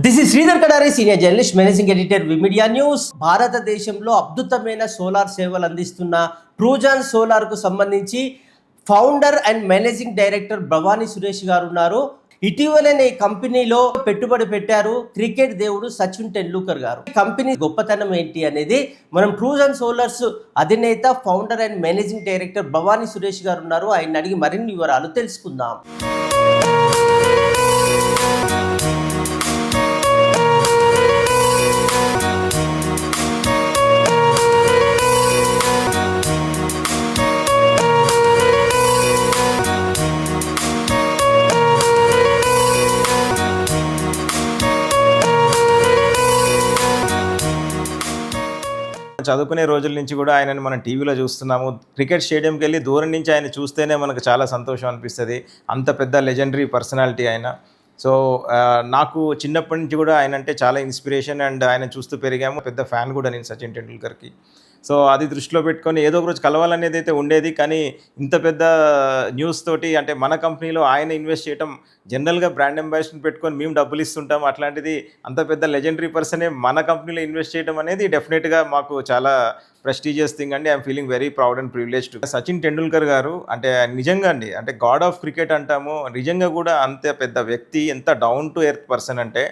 This is Sridhar Kadari, senior journalist, managing editor, V Media news. భారతదేశంలో అద్భుతమైన solar సేవలు అందిస్తున్న ట్రూజాన్ సోలార్కు సంబంధించి founder and managing director Bhavani Suresh గారు ఉన్నారు. ఇటీవలనే ఈ కంపెనీలో పెట్టుబడి పెట్టారు క్రికెట్ దేవుడు సచిన్ టెండూల్కర్ గారు. ఈ కంపెనీ గొప్పతనం ఏంటి అనేది మనం ట్రూజాన్ సోలార్స్ అధినేత, founder and managing director Bhavani Suresh గారు ఉన్నారు. ఆయన అడిగి మరిన్ని వివరాలు తెలుసుకుందాం. చదువుకునే రోజుల నుంచి కూడా ఆయనని మనం టీవీలో చూస్తున్నాము. క్రికెట్ స్టేడియంకి వెళ్ళి దూరం నుంచి ఆయన చూస్తేనే మనకు చాలా సంతోషం అనిపిస్తుంది. అంత పెద్ద లెజెండరీ పర్సనాలిటీ ఆయన. సో నాకు చిన్నప్పటి నుంచి కూడా ఆయన అంటే చాలా ఇన్స్పిరేషన్ అండ్ ఆయన చూస్తూ పెరిగాము. పెద్ద ఫ్యాన్ కూడా నేను సచిన్ టెండూల్కర్కి. సో అది దృష్టిలో పెట్టుకొని ఏదో ఒక రోజు కలవాలనేది అయితే ఉండేది. కానీ ఇంత పెద్ద న్యూస్ తోటి అంటే మన కంపెనీలో ఆయన ఇన్వెస్ట్ చేయడం, జనరల్గా బ్రాండ్ అంబాసిడర్ పెట్టుకొని మేము డబ్బులు ఇస్తుంటాం, అట్లాంటిది అంత పెద్ద లెజెండరీ పర్సనే మన కంపెనీలో ఇన్వెస్ట్ చేయడం అనేది డెఫినెట్గా మాకు చాలా ప్రెస్టీజియస్ థింగ్ అండి. I'm feeling very proud and privileged. Sachin Tendulkar గారు అంటే నిజంగా అండి, అంటే గాడ్ ఆఫ్ క్రికెట్ అంటాము. నిజంగా కూడా అంత పెద్ద వ్యక్తి, ఎంత డౌన్ టు ఎర్త్ పర్సన్ అంటే,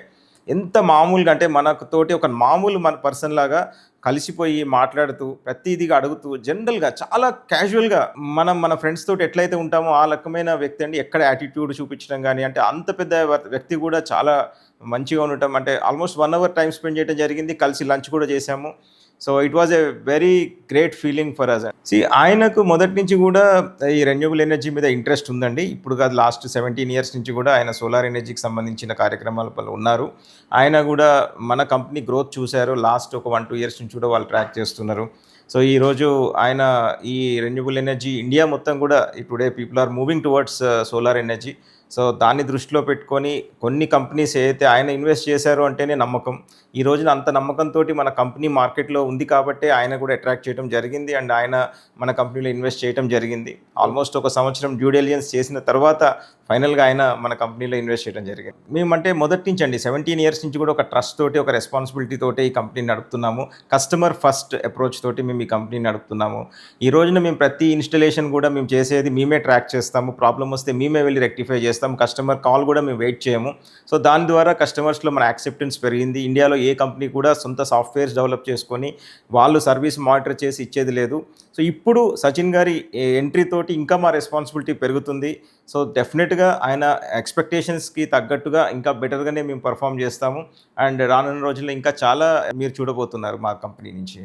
ఎంత మామూలుగా అంటే మనకు తోటి ఒక మామూలు మన పర్సన్ లాగా కలిసిపోయి మాట్లాడుతూ ప్రతిదీగా అడుగుతూ జనరల్గా చాలా క్యాజువల్గా మన ఫ్రెండ్స్ తోటి ఎట్లయితే ఉంటామో ఆ రకమైన వ్యక్తి అండి. ఎక్కడ యాటిట్యూడ్ చూపించడం కానీ, అంటే అంత పెద్ద వ్యక్తి కూడా చాలా మంచిగా ఉండటం, అంటే ఆల్మోస్ట్ 1 hour టైం స్పెండ్ చేయడం జరిగింది. కలిసి లంచ్ కూడా చేశాము. So it was a very great feeling for us. ఆయనకు మొదటి నుంచి కూడా ఈ రెన్యూబుల్ ఎనర్జీ మీద ఇంట్రెస్ట్ ఉందండి. ఇప్పుడు కాదు, లాస్ట్ 17 years నుంచి కూడా ఆయన సోలార్ ఎనర్జీకి సంబంధించిన కార్యక్రమాల ఉన్నారు. ఆయన కూడా మన కంపెనీ గ్రోత్ చూశారు. లాస్ట్ ఒక 1-2 years నుంచి కూడా వాళ్ళు ట్రాక్ చేస్తున్నారు. సో ఈరోజు ఆయన ఈ రెన్యూబుల్ ఎనర్జీ ఇండియా మొత్తం కూడా today people are moving towards solar energy. So దాన్ని దృష్టిలో పెట్టుకొని కొన్ని కంపెనీస్ ఏదైతే ఆయన ఇన్వెస్ట్ చేశారో అంటేనే నమ్మకం. ఈ రోజున అంత నమ్మకంతో మన కంపెనీ మార్కెట్లో ఉంది కాబట్టి ఆయన కూడా అట్రాక్ట్ చేయడం జరిగింది అండ్ ఆయన మన కంపెనీలో ఇన్వెస్ట్ చేయడం జరిగింది. ఆల్మోస్ట్ ఒక సంవత్సరం డ్యూ డెలిజెన్స్ చేసిన తర్వాత ఫైనల్గా ఆయన మన కంపెనీలో ఇన్వెస్ట్ చేయడం జరిగింది. మేమంటే మొదటి నుంచి అండి 17 years నుంచి కూడా ఒక ట్రస్ట్ తోటి, ఒక రెస్పాన్సిబిలిటీ తోటి ఈ కంపెనీని నడుపుతున్నాము. కస్టమర్ ఫస్ట్ అప్రోచ్ తోటి మేము ఈ కంపెనీని నడుపుతున్నాము. ఈ రోజున మేము ప్రతి ఇన్స్టలేషన్ కూడా మేము చేసేది మేమే ట్రాక్ చేస్తాము. ప్రాబ్లం వస్తే మేమే వెళ్ళి రెక్టిఫై చేస్తాము. కస్టమర్ కాల్ కూడా మేము వెయిట్ చేయము. సో దాని ద్వారా కస్టమర్స్లో మన యాక్సెప్టెన్స్ పెరిగింది. ఇండియాలో ఏ కంపెనీ కూడా సొంత సాఫ్ట్వేర్స్ డెవలప్ చేసుకొని వాళ్ళు సర్వీస్ మానిటర్ చేసి ఇచ్చేది లేదు. సో ఇప్పుడు సచిన్ గారి ఎంట్రీ తోటి ఇంకా మా రెస్పాన్సిబిలిటీ పెరుగుతుంది. సో డెఫినెట్గా ఆయన ఎక్స్పెక్టేషన్స్కి తగ్గట్టుగా ఇంకా బెటర్గానే మేము పర్ఫామ్ చేస్తాము అండ్ రానున్న రోజుల్లో ఇంకా చాలా మీరు చూడబోతున్నారు మా కంపెనీ నుంచి.